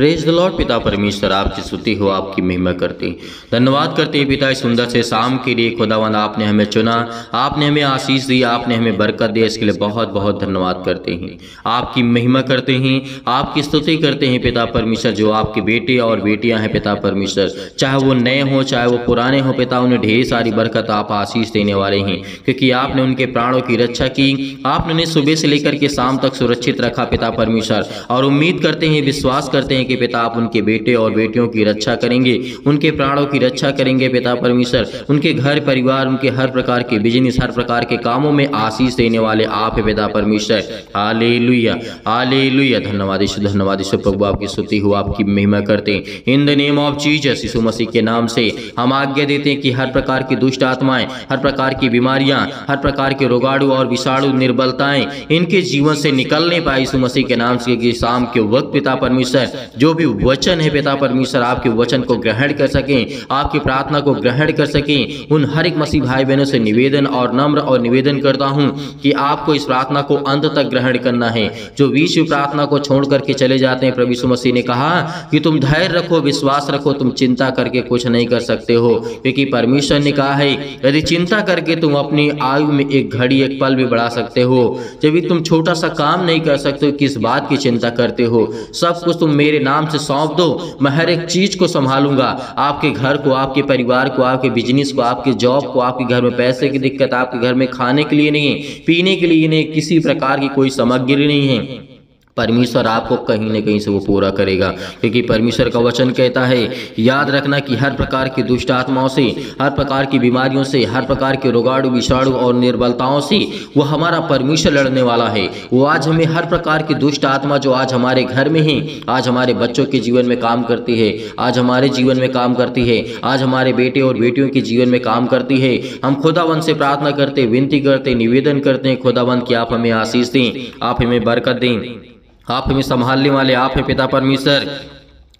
Praise the Lord. पिता परमेश्वर आपकी स्तुति हो, आपकी महिमा करते हैं, धन्यवाद करते हैं पिता इस सुंदर से शाम के लिए। खुदावंद आपने हमें चुना, आपने हमें आशीष दी, आपने हमें बरकत दी, इसके लिए बहुत बहुत धन्यवाद करते हैं। आपकी महिमा करते हैं, आपकी स्तुति करते हैं पिता परमेश्वर। जो आपके बेटे और बेटियां हैं पिता परमेश्वर, चाहे वो नए हों चाहे वो पुराने हों पिता, उन्हें ढेर सारी बरकत आप आशीष देने वाले हैं, क्योंकि आपने उनके प्राणों की रक्षा की, आपने उन्हें सुबह से लेकर के शाम तक सुरक्षित रखा पिता परमेश्वर। और उम्मीद करते हैं, विश्वास करते हैं कि पिता आप उनके बेटे और बेटियों की रक्षा करेंगे, उनके प्राणों की रक्षा करेंगे पिता परमेश्वर। उनके घर परिवार, उनके हर प्रकार के बिजनेस, हर प्रकार के कामों में आशीष देने वाले आप है पिता परमेश्वर। Hallelujah hallelujah. धन्यवाद यीशु, धन्यवाद यीशु। प्रभु आपकी स्तुति हो, आपकी महिमा करते हैं। In the name of Jesus, Yeshu Masih के नाम से हम आज्ञा देते हैं कि हर प्रकार की दुष्ट आत्माएं, हर प्रकार की बीमारियां, हर प्रकार के रोगाणु और विषाणु निर्बलताएं इनके जीवन से निकलने पाए यीशु मसीह के नाम से। कि शाम के वक्त पिता परमेश्वर जो भी वचन है पिता परमेश्वर, आपके वचन को ग्रहण कर सकें, आपकी प्रार्थना को ग्रहण कर सकें। उन हर एक मसीह भाई बहनों से निवेदन और नम्र और निवेदन करता हूं कि आपको इस प्रार्थना को अंत तक ग्रहण करना है। जो विश्व प्रार्थना को छोड़ करके चले जाते हैं, प्रभु यीशु मसीह ने कहा कि तुम धैर्य रखो, विश्वास रखो, तुम चिंता करके कुछ नहीं कर सकते हो, क्योंकि परमेश्वर ने कहा है यदि चिंता करके तुम अपनी आयु में एक घड़ी एक पल भी बढ़ा सकते हो, जब भी तुम छोटा सा काम नहीं कर सकते हो, किस बात की चिंता करते हो? सब कुछ तुम मेरे नाम से सौंप दो, मैं हर एक चीज को संभालूंगा। आपके घर को, आपके परिवार को, आपके बिजनेस को, आपके जॉब को, आपके घर में पैसे की दिक्कत, आपके घर में खाने के लिए नहीं है, पीने के लिए नहीं, किसी प्रकार की कोई सामग्री नहीं है, परमेश्वर आपको कहीं न कहीं से वो पूरा करेगा, क्योंकि परमेश्वर का वचन कहता है, याद रखना कि हर प्रकार की दुष्ट आत्माओं से, हर प्रकार की बीमारियों से, हर प्रकार के रोगाणु विषाणु और निर्बलताओं से वो हमारा परमेश्वर लड़ने वाला है। वो आज हमें हर प्रकार की दुष्ट आत्मा जो आज हमारे घर में है, आज हमारे बच्चों के जीवन में काम करती है, आज हमारे जीवन में काम करती है, आज हमारे बेटे और बेटियों के जीवन में काम करती है, हम खुदावंद से प्रार्थना करते, विनती करते, निवेदन करते हैं खुदावंद कि आप हमें आशीष दें, आप हमें बरकत दें, आप हमें संभालने वाले आप हैं पिता परमेश्वर।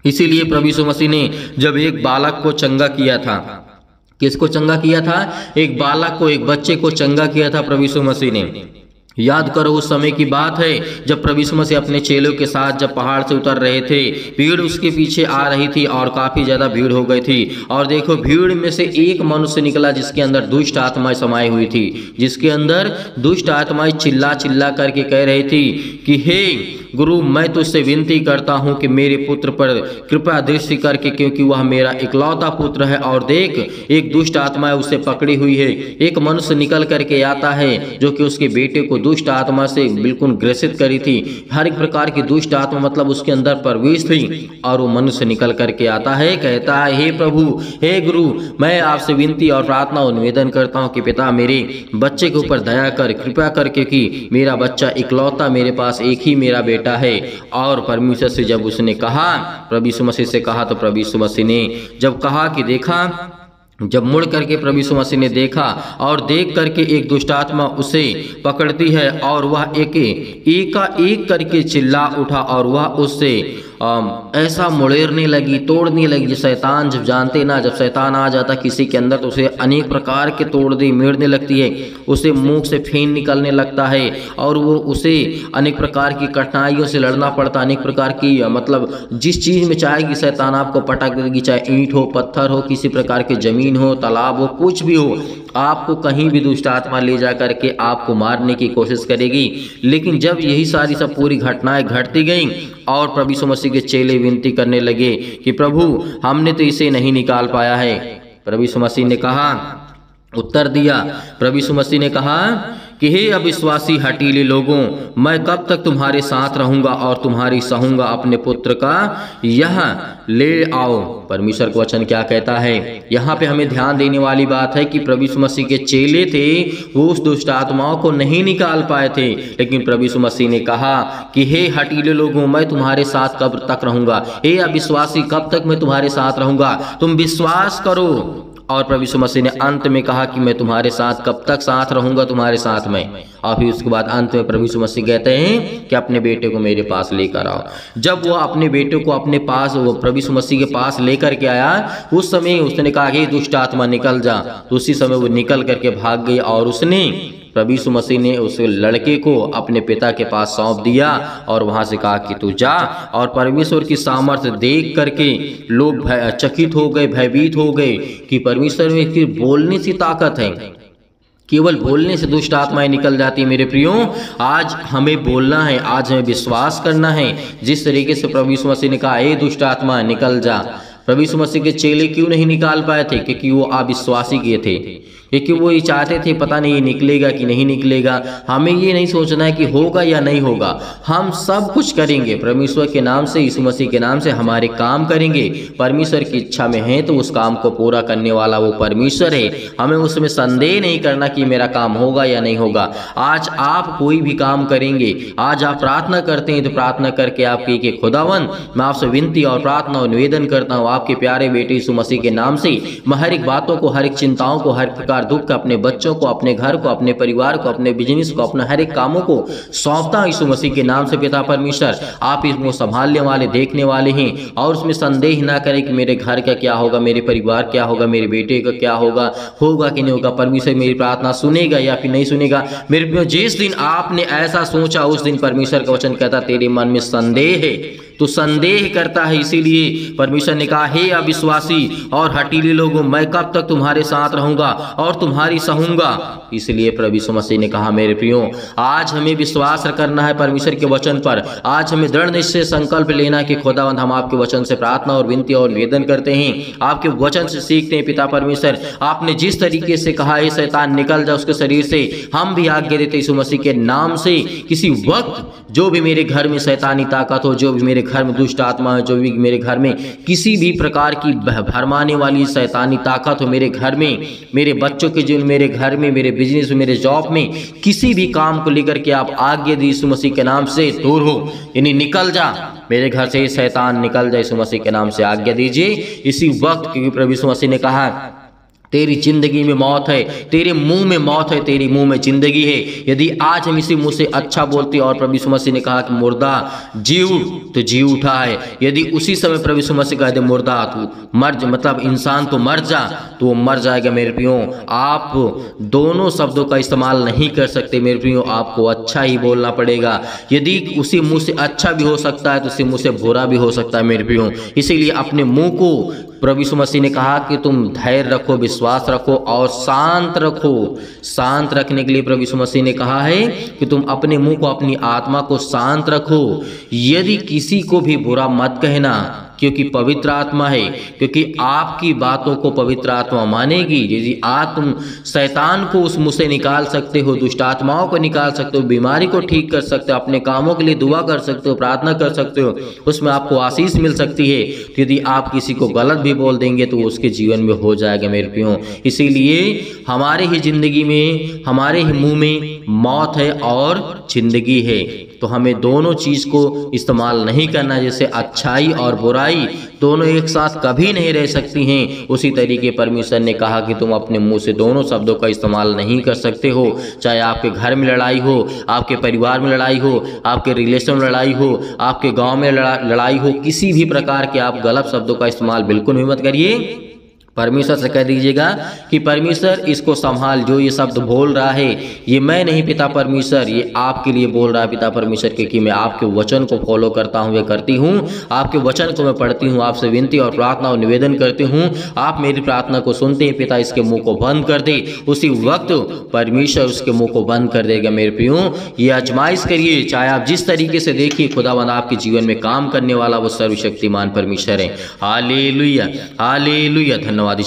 इसीलिए प्रभु यीशु मसीह ने जब एक बालक को चंगा किया था, किसको चंगा किया था? एक बालक को, एक बच्चे को चंगा किया था प्रभु यीशु मसीह ने। याद करो, उस समय की बात है जब प्रभु यीशु मसीह अपने चेलों के साथ जब पहाड़ से उतर रहे थे, भीड़ उसके पीछे आ रही थी और काफी ज्यादा भीड़ हो गई थी। और देखो, भीड़ में से एक मनुष्य निकला जिसके अंदर दुष्ट आत्माएं समाई हुई थी, जिसके अंदर दुष्ट आत्माएं चिल्ला चिल्ला करके कह रही थी कि हे गुरु, मैं तुझसे विनती करता हूं कि मेरे पुत्र पर कृपा दृष्टि करके, क्योंकि वह मेरा इकलौता पुत्र है। और देख, एक दुष्ट आत्मा उसे पकड़ी हुई है। एक मनुष्य निकल करके आता है जो कि उसके बेटे को दुष्ट आत्मा से बिल्कुल ग्रसित करी थी, हर एक प्रकार की दुष्ट आत्मा मतलब उसके अंदर प्रवेश थी। और वो मनुष्य निकल करके आता है, कहता है, हे प्रभु, हे गुरु, मैं आपसे विनती और प्रार्थना और निवेदन करता हूँ कि पिता मेरे बच्चे के ऊपर दया कर, कृपा करके, कि मेरा बच्चा इकलौता, मेरे पास एक ही मेरा बेटा है। और परमेश्वर से जब उसने कहा, प्रभु यीशु मसीह से कहा, तो प्रभु यीशु मसीह ने जब कहा कि देखा, जब मुड़ करके प्रभु यीशु मसीह ने देखा और देख करके एक दुष्ट आत्मा उसे पकड़ती है और वह एक करके चिल्ला उठा और वह उससे ऐसा मुड़ेरने लगी, तोड़ने लगी। शैतान जब जानते ना, जब शैतान आ जाता किसी के अंदर तो उसे अनेक प्रकार के तोड़ने मेरने लगती है, उसे मुंह से फेन निकलने लगता है और वो उसे अनेक प्रकार की कठिनाइयों से लड़ना पड़ता, अनेक प्रकार की मतलब जिस चीज़ में चाहेगी शैतान आपको पटक देगी, चाहे ईंट हो, पत्थर हो, किसी प्रकार की जमीन हो, तालाब हो, कुछ भी हो, आपको कहीं भी दुष्ट आत्मा ले जा करके आपको मारने की कोशिश करेगी। लेकिन जब यही सारी सब पूरी घटनाएं घटती गईं और प्रभु यीशु मसीह के चेले विनती करने लगे कि प्रभु, हमने तो इसे नहीं निकाल पाया है। प्रभु यीशु मसीह ने कहा, उत्तर दिया, प्रभु यीशु मसीह ने कहा कि हे अविश्वासी हठीले लोगों, मैं कब तक तुम्हारे साथ रहूंगा और तुम्हारी सहूंगा, अपने पुत्र का यहाँ ले आओ। परमेश्वर का वचन क्या कहता है? यहाँ पे हमें ध्यान देने वाली बात है कि प्रभु यीशु मसीह के चेले थे, वो उस दुष्ट आत्माओं को नहीं निकाल पाए थे, लेकिन प्रभु यीशु मसीह ने कहा कि हे हठीले लोगों, मैं तुम्हारे साथ कब तक रहूंगा? हे अविश्वासी, कब तक मैं तुम्हारे साथ रहूंगा? तुम विश्वास करो। और प्रभु यीशु मसीह ने अंत में कहा कि मैं तुम्हारे साथ कब तक साथ रहूंगा, तुम्हारे साथ में। और फिर उसके बाद अंत में प्रभु यीशु मसीह कहते हैं कि अपने बेटे को मेरे पास लेकर आओ। जब वो अपने बेटे को अपने पास, वो प्रभु यीशु मसीह के पास लेकर के आया, उस समय उसने कहा कि दुष्ट आत्मा निकल जा। तो उसी समय वो निकल करके भाग गई और उसने प्रभु यीशु मसीह ने उस लड़के को अपने पिता के पास सौंप दिया और वहां से कहा कि तू जा। और परमेश्वर की सामर्थ्य देख करके लोग चकित हो गए, भयभीत हो गए कि परमेश्वर में की बोलने से ताकत है, केवल बोलने से दुष्ट आत्माएं निकल जाती है। मेरे प्रियो, आज हमें बोलना है, आज हमें विश्वास करना है। जिस तरीके से प्रभु यीशु मसीह ने कहा, ए दुष्ट आत्मा निकल जा, प्रभु यीशु मसीह के चेले क्यों नहीं निकाल पाए थे? क्योंकि वो अविश्वासी किए थे, क्योंकि वो ये चाहते थे पता नहीं ये निकलेगा कि नहीं निकलेगा। हमें ये नहीं सोचना है कि होगा या नहीं होगा, हम सब कुछ करेंगे परमेश्वर के नाम से, यीशु मसीह के नाम से हमारे काम करेंगे। परमेश्वर की इच्छा में है तो उस काम को पूरा करने वाला वो परमेश्वर है। हमें उसमें संदेह नहीं करना कि मेरा काम होगा या नहीं होगा। आज आप कोई भी काम करेंगे, आज आप प्रार्थना करते हैं तो प्रार्थना करके आप कहिए कि खुदावन, मैं आपसे विनती और प्रार्थना और निवेदन करता हूँ आपके प्यारे बेटे यीशु मसीह के नाम से, मैं हर एक बातों को, हर एक चिंताओं को, हर प्रकार दुख का, अपने बच्चों को, अपने घर को, अपने परिवार को, अपने बिजनेस को, अपने हर एक कामों को सौंपता हूं यीशु मसीह के नाम से। पिता परमेश्वर, आप इसको संभालने वाले, देखने वाले हैं और उसमें संदेह ना करें कि मेरे घर का क्या होगा, मेरे परिवार क्या होगा, मेरे बेटे का क्या होगा कि नहीं होगा। परमेश्वर मेरी प्रार्थना सुनेगा या फिर नहीं सुनेगा। मेरे जिस दिन आपने ऐसा सोचा उस दिन परमेश्वर का वचन कहता तेरे मन में संदेह है, तो संदेह करता है। इसीलिए परमेश्वर ने कहा, हे अविश्वासी और हठीले लोगों, मैं कब तक तुम्हारे साथ रहूंगा और तुम्हारी सहूंगा। इसलिए प्रभु यीशु मसीह ने कहा, मेरे प्रियो, आज हमें विश्वास करना है परमेश्वर के वचन पर। आज हमें दृढ़ निश्चय संकल्प लेना कि खुदावंद, हम आपके वचन से प्रार्थना और विनती और निवेदन करते हैं, आपके वचन से सीखते हैं। पिता परमेश्वर, आपने जिस तरीके से कहा है शैतान निकल जा उसके शरीर से, हम भी आज्ञा देते यीशु मसीह के नाम से। किसी वक्त जो भी मेरे घर में शैतानी ताकत हो, जो भी मेरे घर में दुष्ट आत्मा है, जो भी मेरे घर में किसी भी प्रकार की भरमाने वाली शैतानी ताकत हो, मेरे घर में, मेरे बच्चों के जीवन, मेरे घर में, मेरे बिजनेस में, मेरे जॉब में, किसी भी काम को लेकर के आप आज्ञा दी यीशु मसीह के नाम से, दूर हो, यानी निकल जा मेरे घर से, शैतान निकल जा यीशु मसीह के नाम से आज्ञा दीजिए इसी वक्त। क्योंकि प्रभु यीशु मसीह ने कहा, तेरी जिंदगी में मौत है, तेरे मुंह में मौत है, तेरी मुंह में जिंदगी है। यदि आज हम इसी मुंह से अच्छा बोलते, और प्रभु यीशु मसीह ने कहा कि मुर्दा जी उठ, तो जी उठा है। यदि उसी समय प्रभु यीशु मसीह कहते मुर्दा तू मर, मतलब इंसान तो मर जा, तो वो मर जाएगा। मेरे प्रियो, आप दोनों शब्दों का इस्तेमाल नहीं कर सकते। मेरे प्रियो, आपको अच्छा ही बोलना पड़ेगा। यदि उसी मुंह से अच्छा भी हो सकता है तो उसी मुंह से बुरा भी हो सकता है। मेरे प्रियो, इसीलिए अपने मुंह को प्रभु यीशु मसीह ने कहा कि तुम धैर्य रखो, विश्वास रखो और शांत रखो। शांत रखने के लिए प्रभु यीशु मसीह ने कहा है कि तुम अपने मुंह को, अपनी आत्मा को शांत रखो। यदि किसी को भी बुरा मत कहना, क्योंकि पवित्र आत्मा है, क्योंकि आपकी बातों को पवित्र आत्मा मानेगी। यदि तुम शैतान को उस मुंह से निकाल सकते हो, दुष्ट आत्माओं को निकाल सकते हो, बीमारी को ठीक कर सकते हो, अपने कामों के लिए दुआ कर सकते हो, प्रार्थना कर सकते हो, उसमें आपको आशीष मिल सकती है। तो यदि आप किसी को गलत भी बोल देंगे तो उसके जीवन में हो जाएगा। मेरे प्रियो, इसीलिए हमारे ही जिंदगी में, हमारे ही मुंह में मौत है और जिंदगी है, तो हमें दोनों चीज को इस्तेमाल नहीं करना। जैसे अच्छाई और बुराई दोनों एक साथ कभी नहीं रह सकती हैं, उसी तरीके परमेश्वर ने कहा कि तुम अपने मुंह से दोनों शब्दों का इस्तेमाल नहीं कर सकते हो। चाहे आपके घर में लड़ाई हो, आपके परिवार में लड़ाई हो, आपके रिलेशन में लड़ाई हो, आपके गांव में लड़ाई हो, किसी भी प्रकार के आप गलत शब्दों का इस्तेमाल बिल्कुल भी मत करिए। परमेश्वर से कह दीजिएगा कि परमेश्वर इसको संभाल, जो ये शब्द बोल रहा है ये मैं नहीं, पिता परमेश्वर ये आपके लिए बोल रहा है। पिता परमेश्वर, क्योंकि मैं आपके वचन को फॉलो करता हूँ, वे करती हूँ, आपके वचन को मैं पढ़ती हूँ, आपसे विनती और प्रार्थना और निवेदन करती हूँ, आप मेरी प्रार्थना को सुनते हैं। पिता, इसके मुंह को बंद कर दे। उसी वक्त परमेश्वर उसके मुंह को बंद कर देगा। मेरे प्रियो, ये आजमाइश करिए, चाहे आप जिस तरीके से देखिए, खुदावंद आपके जीवन में काम करने वाला वो सर्वशक्तिमान परमेश्वर है। Hallelujah, hallelujah. धन्यवाद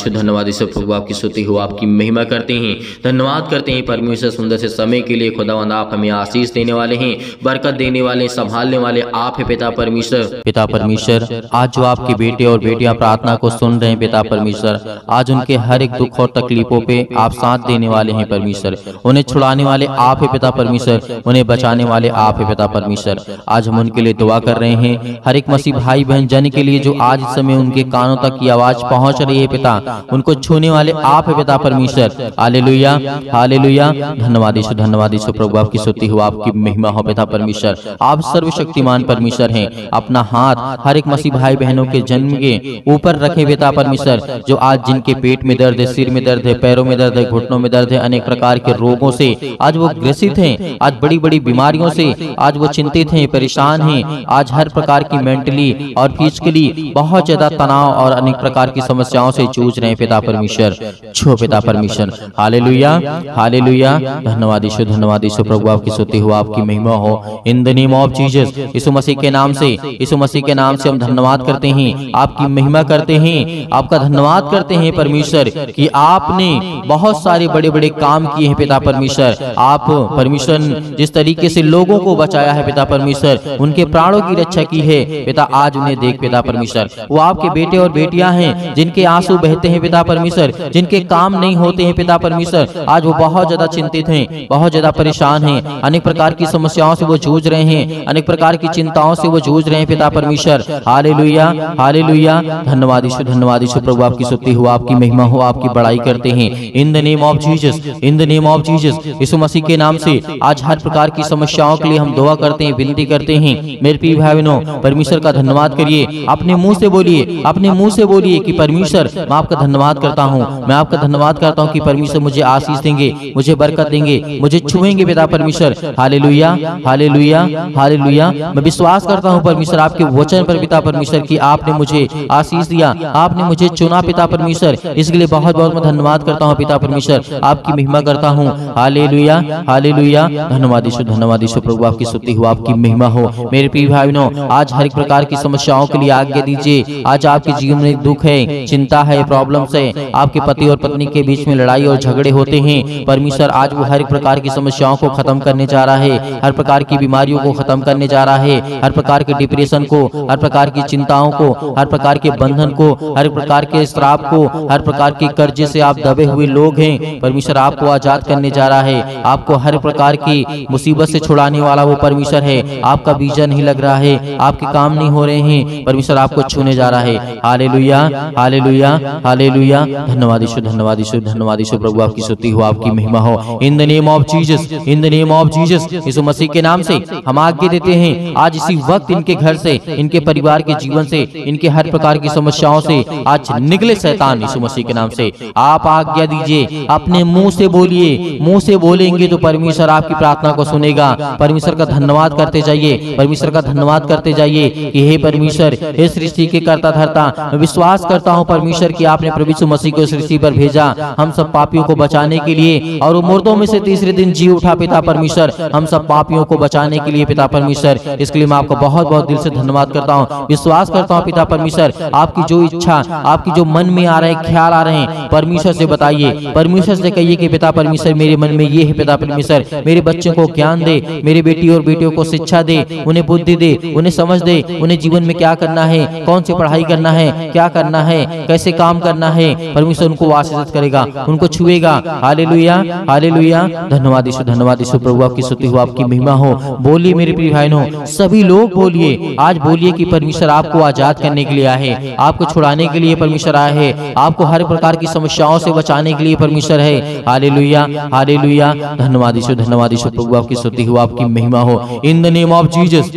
ईश्वर, प्रभु आपकी स्तुति हो, आपकी महिमा करते हैं, धन्यवाद करते हैं परमेश्वर सुंदर से समय के लिए। खुदावंद आप हमें आशीष देने वाले हैं, बरकत देने वाले, संभालने वाले आप है पिता परमेश्वर। पिता परमेश्वर, आज जो आपके बेटे और बेटियां प्रार्थना को सुन रहे हैं पिता परमेश्वर, आज उनके हर एक दुख और तकलीफों पे आप साथ देने वाले हैं परमेश्वर। उन्हें छुड़ाने वाले आप है पिता परमेश्वर, उन्हें बचाने वाले आप है पिता परमेश्वर। आज हम उनके लिए दुआ कर रहे हैं, हर एक मसीह भाई बहन जन के लिए जो आज इस समय उनके कानों तक की आवाज पहुंच रही है पिता, उनको छूने वाले आप है पिता परमेश्वर। Hallelujah, hallelujah. धन्यवाद यीशु, धन्यवाद यीशु प्रभु, आपकी स्तुति हो, आपकी महिमा हो पिता परमेश्वर। आप सर्वशक्तिमान परमेश्वर हैं। अपना हाथ हर एक मसीह भाई बहनों के जन्म के ऊपर रखे पिता परमेश्वर, जो आज जिनके पेट में दर्द है, सिर में दर्द है, पैरों में दर्द है, घुटनों में दर्द है, अनेक प्रकार के रोगों से आज वो ग्रसित हैं, आज बड़ी बड़ी बीमारियों से आज वो चिंतित हैं, परेशान हैं, आज हर प्रकार की मेंटली और फिजिकली बहुत ज्यादा तनाव और अनेक प्रकार की समस्याओं से जूझ रहे हैं पिता परमेश्वर। छो पिता परमेश्वर। Hallelujah, hallelujah. धन्यवाद यीशु, धन्यवाद यीशु प्रभु, आपकी स्तुति हो, आपकी महिमा हो। In the name of Jesus, Yeshu Masih के नाम से, यीशु मसीह के नाम से हम धन्यवाद करते हैं, आपकी महिमा करते हैं, आपका धन्यवाद करते हैं परमेश्वर कि आपने बहुत सारे बड़े बड़े काम किए हैं पिता परमेश्वर। आप परमेश्वर जिस तरीके से लोगों को बचाया है पिता परमेश्वर, उनके प्राणों की रक्षा की है पिता, आज उन्हें देख पिता परमेश्वर। वो आपके बेटे और बेटियां हैं जिनके आंसू बहते हैं पिता परमेश्वर, जिनके काम नहीं होते हैं पिता परमेश्वर, आज वो बहुत ज्यादा चिंतित हैं, बहुत ज्यादा परेशान हैं, अनेक प्रकार की समस्याओं से वो जूझ रहे हैं, अनेक प्रकार की चिंताओं से वो जूझ रहे हैं पिता परमेश्वर। Hallelujah, hallelujah. धन्यवाद यीशु, धन्यवाद यीशु प्रभु, आपकी स्तुति हो, आपकी महिमा हो, आपकी बड़ाई करते हैं। In the name of Jesus, in the name of Jesus, Yeshu Masih के नाम से आज हर प्रकार की समस्याओं के लिए हम दुआ करते हैं, विनती करते हैं। मेरे प्रिय भाई बहनों, परमेश्वर का धन्यवाद करिए, अपने मुंह से बोलिए, अपने मुंह से बोलिए कि परमेश्वर मैं आपका धन्यवाद करता हूँ, मैं आपका धन्यवाद करता हूँ कि परमेश्वर मुझे आशीष देंगे, मुझे बरकत देंगे, मुझे छुएंगे पिता परमेश्वर। Hallelujah, hallelujah, hallelujah. मैं विश्वास करता हूँ परमेश्वर आपके वचन पर पिता परमेश्वर की आपने मुझे आशीष दिया, आपने मुझे चुना पिता परमेश्वर, इसके लिए बहुत बहुत मैं धन्यवाद करता हूँ पिता परमेश्वर, आपकी महिमा करता हूँ। Hallelujah, hallelujah. धन्यवाद यीशु, धन्यवाद यीशु प्रभु, आपकी स्तुति हो, आपकी महिमा हो। मेरे प्रिय भाई बहनों, आज हर एक प्रकार की समस्याओं के लिए आज्ञा दीजिए। आज आपके जीवन में दुख है, चिंता है, प्रॉब्लम्स है, आपके पति और पत्नी के बीच में लड़ाई और झगड़े होते हैं, परमेश्वर आज वो हर एक प्रकार की समस्याओं को खत्म करने जा रहा है, हर प्रकार की बीमारियों को खत्म करने जा रहा है, हर प्रकार के डिप्रेशन को, हर प्रकार की चिंताओं को, हर प्रकार के बंधन को, हर प्रकार के श्राप को, हर प्रकार के कर्जे से आप दबे हुए लोग हैं, परमेश्वर आपको आजाद करने जा रहा है। आपको हर प्रकार की मुसीबत से छुड़ाने वाला वो परमेश्वर है। आपका वीजा नहीं लग रहा है, आपके काम नहीं हो रहे हैं, परमेश्वर आपको छूने जा रहा है। Hallelujah, hallelujah, hallelujah. धन्यवाद यीशु, धन्यवाद यीशु, धन्यवाद यीशु प्रभु, आपकी स्तुति हो, आपकी महिमा हो। In the name of Jesus, in the name of Jesus, Yeshu Masih के नाम से हम आज्ञा देते हैं, आज इसी वक्त इनके घर से, इनके परिवार के जीवन से, इनके हर प्रकार की समस्याओं से आज निकले शैतान, यीशु मसीह के नाम से आप आज्ञा दीजिए। अपने मुंह से बोलिए, मुंह से बोलेंगे तो परमेश्वर आपकी प्रार्थना को सुनेगा। परमेश्वर का धन्यवाद करते जाइए, परमेश्वर का धन्यवाद करते जाइए कि हे परमेश्वर, हे सृष्टि के कर्ता धर्ता, मैं विश्वास करता हूँ परमेश्वर कि आपने प्रभु यीशु मसीह को सृष्टि पर भेजा हम सब पापियों को बचाने के लिए, और वो मुर्दों में से तीसरे दिन जी उठा पिता परमेश्वर, हम सब पापियों को बचाने के लिए पिता परमेश्वर। इसके लिए मैं आपको बहुत बहुत दिल से धन्यवाद करता हूँ, विश्वास करता हूँ पिता परमेश्वर, आपकी जो इच्छा, आपकी जो मन में आ रहे ख्याल आ रहे हैं, परमेश्वर से बताइए, परमेश्वर से कहिए कि पिता परमेश्वर मेरे मन में ये है पिता परमेश्वर, मेरे बच्चों को ज्ञान दे, मेरे बेटी और बेटियों को शिक्षा दे, उन्हें बुद्धि दे, उन्हें समझ दे, उन्हें जीवन में क्या करना है, कौन सी पढ़ाई करना है, क्या करना है, कैसे काम करना है, परमेश्वर उनको आशीषित करेगा, उनको छुएगा। Hallelujah, hallelujah. धन्यवाद यीशु, धन्यवाद यीशु प्रभु, आपकी स्तुति हो, आपकी महिमा हो। बोलिए मेरे प्रिय भाइयों, सभी लोग बोलिए, आज बोलिए कि परमेश्वर आपको आजाद करने के लिए आए हैं, आपको छुड़ाने के लिए परमेश्वर आए हैं, आपको हर प्रकार की समस्याओं से बचाने के लिए परमेश्वर है। Hallelujah, hallelujah. धन्यवाद यीशु, धन्यवाद यीशु प्रभु, आपकी स्तुति हो, आपकी महिमा हो। In the name of Jesus,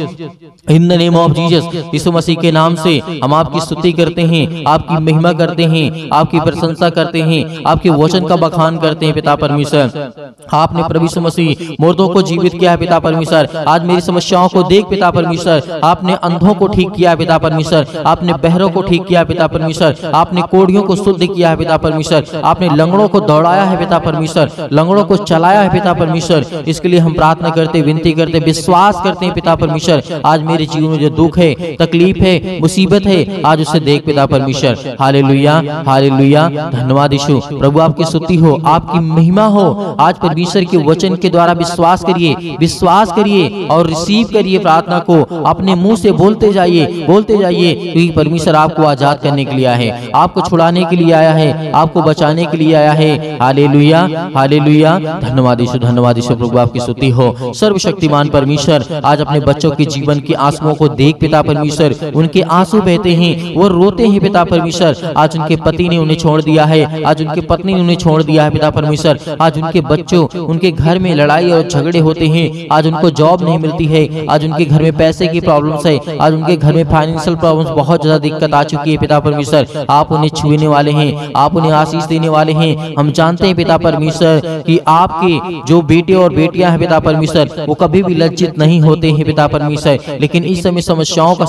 in the name of Jesus, Yeshu Masih के नाम से हम आपकी स्तुति करते हैं, आपकी महिमा करते हैं, आपकी प्रशंसा करते हैं, आपके वचन का बखान करते हैं पिता परमेश्वर। आपने प्रभु यीशु मसीह मुर्दों को जीवित किया है पिता परमेश्वर, आज मेरी समस्याओं को देख पिता परमेश्वर, आपने अंधों को ठीक किया है पिता परमेश्वर, आपने बहरों को ठीक किया है पिता परमेश्वर, आपने कोढ़ियों को शुद्ध किया है पिता परमेश्वर, आपने लंगड़ों को दौड़ाया है पिता परमेश्वर, लंगड़ों को चलाया है पिता परमेश्वर। इसके लिए हम प्रार्थना करते, विनती करते, विश्वास करते हैं पिता परमेश्वर, आज मेरे जीवन में जो दुख है, तकलीफ है, मुसीबत है, आज उसे देख पिता परमेश्वर। Hallelujah, hallelujah. धन्यवाद यीशु प्रभु, आपकी स्तुति हो, आपकी महिमा हो। आज परमेश्वर के वचन के द्वारा विश्वास करिए, विश्वास करिए और रिसीव करिए प्रार्थना को, अपने मुंह से बोलते जाइए, बोलते जाइए, क्योंकि परमेश्वर आपको आजाद करने के लिए आया है, आपको छुड़ाने के लिए आया है, आपको बचाने के लिए आया है। Hallelujah, hallelujah. धन्यवाद यीशु, धन्यवाद यीशु प्रभु, आपकी स्तुति हो। सर्वशक्तिमान परमेश्वर, आज अपने बच्चों के जीवन के आंसुओं को देख पिता परमेश्वर, उनके आंसू बहते हैं, वो रोते हैं पिता परमेश्वर, आज आज उनके पति ने उन्हें छोड़ दिया है, आज उनके पत्नी ने उन्हें छोड़ दिया है पिता परमेश्वर। आज उनके बच्चों, उनके घर में लड़ाई और झगड़े होते हैं, आज उनको जॉब नहीं मिलती है, आज उनके घर में पैसे की प्रॉब्लम्स है, आज उनके घर में फाइनेंशियल प्रॉब्लम्स, बहुत ज्यादा दिक्कत आ चुकी है पिता परमेश्वर। आप उन्हें छूने वाले हैं, आप उन्हें आशीष देने वाले हैं। हम जानते हैं पिता परमेश्वर कि आपके जो बेटे और बेटियां हैं पिता परमेश्वर, वो कभी भी लज्जित नहीं होते हैं पिता परमेश्वर, लेकिन इस समय समस्याओं का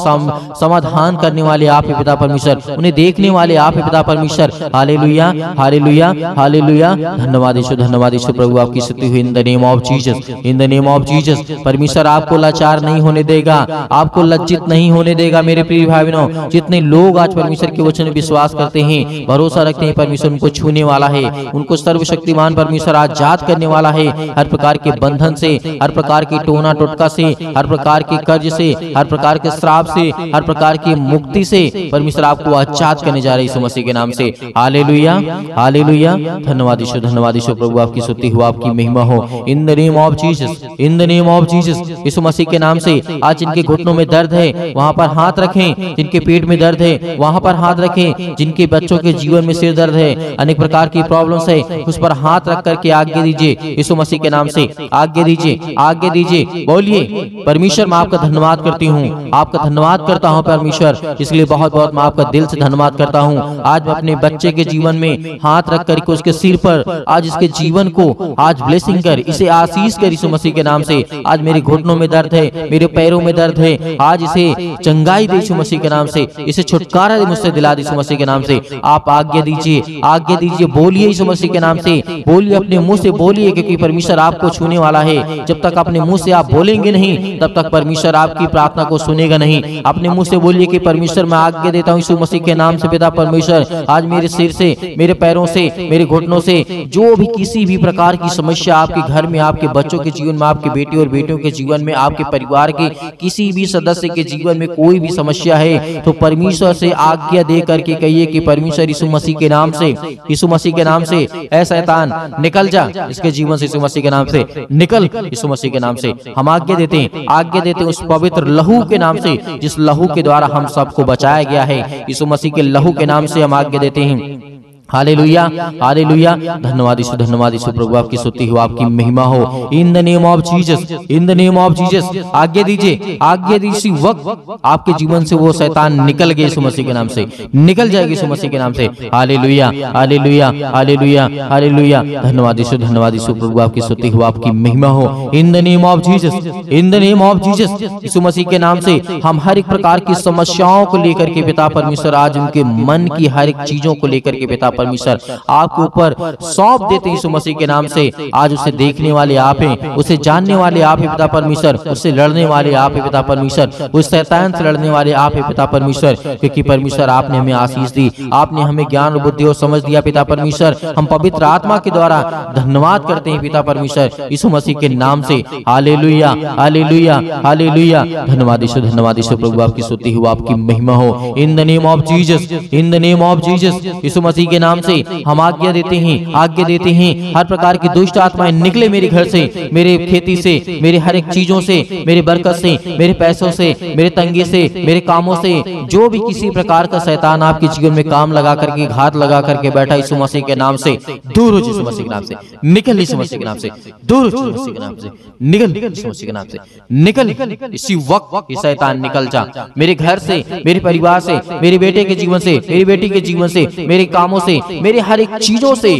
समाधान करने वाले आप हैं पिता परमेश्वर, उन्हें देखने वाले आप हैं पिता परमेश्वर। Hallelujah, hallelujah, hallelujah. धन्यवाद यीशु, धन्यवाद यीशु प्रभु, आपकी स्तुति हुई इन the name of Jesus, in the name of Jesus. परमेश्वर आपको लाचार नहीं होने देगा, आपको लज्जित नहीं होने देगा। मेरे प्रिय भाई बहनों, जितने लोग आज परमेश्वर के वचन में विश्वास करते हैं, भरोसा रखते हैं, परमेश्वर उनको छूने वाला है, उनको सर्वशक्तिमान परमेश्वर आजाद करने वाला है, हर प्रकार के बंधन से, हर प्रकार की टोना टोटका से, हर प्रकार के कर्ज से, हर प्रकार के श्राप से, हर प्रकार की मुक्ति से परमेश्वर आपको आजाद करने जा रहे हैं यीशु मसीह के नाम से। Hallelujah, hallelujah. धन्यवाद यीशु, धन्यवाद यीशु प्रभु, आपकी स्तुति हो, आपकी महिमा हो। In the name of Jesus, in the name of Jesus, Yeshu Masih के नाम से। आज जिनके घुटनों में दर्द है वहां पर हाथ रखें, जिनके पेट में दर्द है वहां पर हाथ रखें, जिनके बच्चों के जीवन में सिर दर्द है, अनेक प्रकार की प्रॉब्लम्स है, उस पर हाथ रख करके आज्ञा दीजिए यीशु मसीह के नाम से। आज्ञा दीजिए, आज्ञा दीजिए, बोलिए परमेश्वर मैं आपका धन्यवाद करती हूँ, आपका धन्यवाद करता हूँ परमेश्वर, इसलिए बहुत बहुत मैं आपका दिल से धन्यवाद करता हूँ। आज मैं अपने बच्चे के जीवन में हाथ रख करके उसके सिर पर आज इसके जीवन को आज ब्लेसिंग कर, इसे आशीष कर यीशु मसीह के नाम से। आज मेरे घुटनों में दर्द है, मेरे पैरों में दर्द है, आज इसे चंगाई दे यीशु मसीह के नाम से, इसे छुटकारा दे, मुझसे दिला दे यीशु मसीह के नाम से। आप आज्ञा दीजिए, आज्ञा दीजिए, बोलिए यीशु मसीह के नाम से, बोलिए, अपने मुंह से बोलिए, क्योंकि परमेश्वर आपको छूने वाला है। जब तक अपने मुंह से आप बोलेंगे नहीं, तब तक परमेश्वर आपकी प्रार्थना को सुनेगा नहीं। अपने मुंह से बोलिए कि परमेश्वर मैं आज्ञा देता हूँ यीशु मसीह के नाम से पिता परमेश्वर, आज मेरे सिर से, मेरे पैरों से, मेरे घुटनों से जो भी किसी भी प्रकार की समस्या आपके घर में, आपके बच्चों के जीवन में, आपके बेटे और बेटियों के जीवन में, आपके परिवार के किसी भी सदस्य के जीवन में कोई भी समस्या है, तो परमेश्वर से आज्ञा दे करके कहिए कि परमेश्वर यीशु मसीह के नाम से, यीशु मसीह के नाम से, ऐ शैतान निकल जा इसके जीवन से, यीशु मसीह के नाम से निकल, यीशु मसीह के नाम से हम आज्ञा देते हैं, आज्ञा देते हैं उस पवित्र लहू के नाम से, जिस लहू के द्वारा हम सबको बचाया गया है, यीशु मसीह के लहू के नाम से हम आज्ञा देते हैं। Hallelujah, hallelujah. धन्यवाद यीशु, धन्यवाद यीशु प्रभु, आपकी स्तुति हो, आपकी महिमा हो। In the name of Jesus, in the name of Jesus. आज्ञा दीजिए, आज्ञा दीजिए, वक्त आपके जीवन से वो शैतान निकल गए यीशु मसीह के नाम से, निकल जाएगी यीशु मसीह के नाम से। Hallelujah, hallelujah, hallelujah, hallelujah. धन्यवाद यीशु, धन्यवाद यीशु प्रभु, आपकी स्तुति हो, आपकी महिमा हो। In the name of Jesus, in the name of Jesus, Yeshu Masih के नाम से हम हर एक प्रकार की समस्याओं को लेकर के पिता परमेश्वर, आज उनके मन की हर एक चीजों को लेकर के पिता परमेश्वर आपके ऊपर सौंप देते हैं यीशु मसीह के नाम से। आज उसे देखने वाले आप हैं, उसे जानने वाले आप हैं पिता परमेश्वर, उससे लड़ने वाले आप हैं पिता परमेश्वर, उस शैतान से लड़ने वाले आप हैं पिता परमेश्वर, क्योंकि परमेश्वर आपने हमें आशीष दी, आपने हमें ज्ञान और बुद्धि और समझ दिया पिता परमेश्वर। हम पवित्र आत्मा के द्वारा धन्यवाद करते हैं पिता परमेश्वर यीशु मसीह के नाम से। Hallelujah, hallelujah, hallelujah. धन्यवाद यीशु, धन्यवाद यीशु प्रभु, आपकी स्तुति हो, आपकी महिमा हो। In the name of Jesus, in the name of Jesus, Yeshu Masih के नाम से हम आज्ञा देते हैं, आज्ञा देते हैं, हर प्रकार की दुष्ट आत्माएं निकले मेरे घर से, मेरे खेती से, मेरे हर एक चीजों से, मेरे बरकत से, मेरे पैसों से, मेरे तंगे से, मेरे कामों से, जो भी किसी प्रकार का शैतान आपके जीवन में काम लगा करके, घात लगा करके बैठा, यीशु मसीह के नाम से दूर हो, यीशु मसीह के नाम से निकल, यीशु मसीह के नाम से दूर हो, यीशु मसीह के नाम से निकल, यीशु मसीह के नाम से निकल, इसी वक्त ये शैतान निकल जा मेरे घर से, मेरे परिवार से, मेरे बेटे के जीवन से, मेरी बेटी के जीवन से, मेरे कामों से, मेरे हर एक चीजों से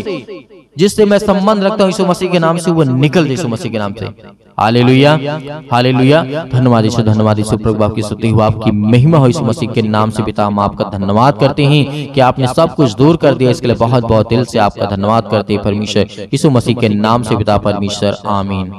जिससे मैं संबंध रखता हूँ यीशु मसीह के नाम से, वो निकल दे यीशु मसीह के नाम से। Hallelujah, hallelujah. धन्यवाद यीशु, धन्यवाद यीशु प्रभु, आपकी स्तुति हो, आपकी महिमा हो यीशु मसीह के नाम से। पिता हम आपका धन्यवाद करते हैं कि आपने सब कुछ दूर कर दिया, इसके लिए बहुत बहुत दिल से आपका धन्यवाद करते हैं परमेश्वर यीशु मसीह के नाम से पिता परमेश्वर, आमीन।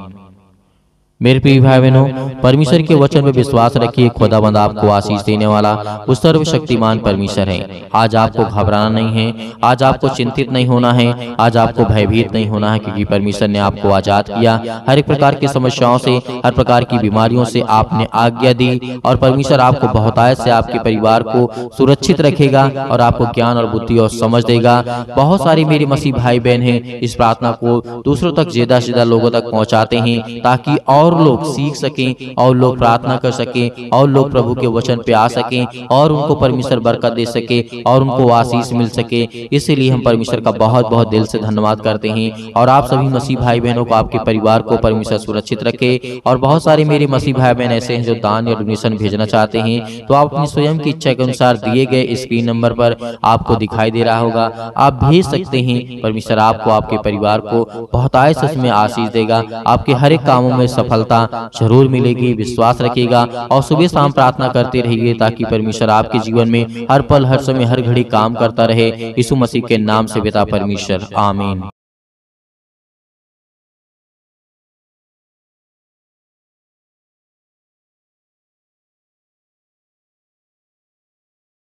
मेरे प्रिय भाई बहनों, परमेश्वर के वचन में विश्वास रखिए, खुदाबंद आपको आशीष देने वाला वो सर्वशक्तिमान परमेश्वर है। आज आपको घबराना नहीं है, आज आपको चिंतित नहीं होना है, आज आपको भयभीत नहीं होना है, क्योंकि परमेश्वर ने आपको आजाद किया। हर एक प्रकार की समस्याओं से, हर प्रकार की बीमारियों से आपने आज्ञा दी, और परमेश्वर आपको बहुतायत से आपके परिवार को सुरक्षित रखेगा और आपको ज्ञान और बुद्धि और समझ देगा। बहुत सारे मेरे मसीह भाई बहन हैं, इस प्रार्थना को दूसरों तक ज्यादा से ज्यादा लोगों तक पहुंचाते हैं, ताकि और और लोग सीख सकें, और लोग प्रार्थना कर सकें, और लोग प्रभु के वचन पे आ सकें, और उनको परमेश्वर बरकत दे सके, और उनको आशीष मिल सके। इसीलिए हम परमेश्वर का बहुत बहुत दिल से धन्यवाद करते हैं। और आप सभी मसीह भाई बहनों को, आपके परिवार को परमेश्वर सुरक्षित रखे। और बहुत सारे मेरे मसीह भाई बहन ऐसे हैं जो दान या डोनेशन भेजना चाहते हैं, तो आप अपनी स्वयं की इच्छा के अनुसार दिए गए स्क्रीन नंबर पर आपको दिखाई दे रहा होगा, आप भेज सकते हैं। परमेश्वर आपको, आपके परिवार को बहुतायत सच में आशीष देगा। आपके हर एक कामों में सफलता जरूर मिलेगी। विश्वास रखिएगा और सुबह शाम प्रार्थना करते रहिए, ताकि परमेश्वर आपके जीवन में हर पल, हर समय, हर घड़ी काम करता रहे। यीशु मसीह के नाम से पिता परमेश्वर, आमीन।